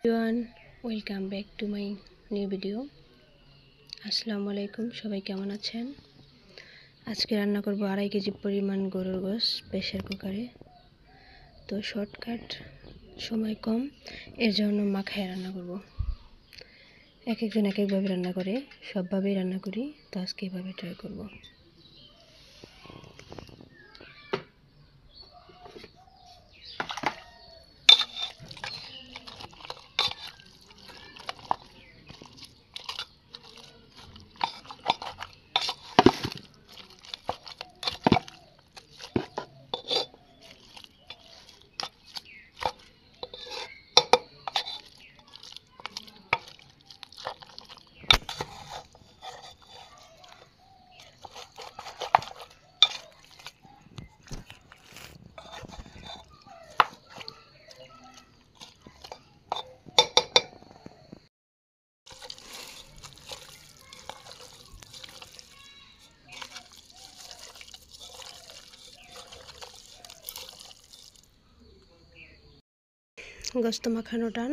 Everyone, welcome back to my new video. আসসালামু আলাইকুম, সবাই কেমন আছেন? আজকে রান্না করব 2.5 কেজি পরিমাণ গরুর গোশ প্রেসার কুকারে। তো শর্টকাট, সময় কম, এর জন্য মাখায় রান্না করব। এক একজন এক একভাবে রান্না করে, সবভাবেই রান্না করি, তো আজকে এভাবে ট্রাই করব। গোশত মাখানো টান,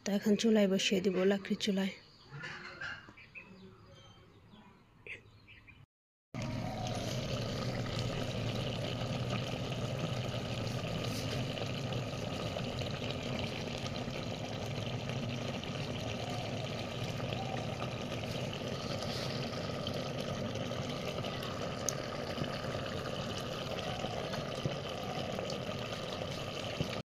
তো এখন চুলায় বসিয়ে দিব, লাকড়ির চুলায়।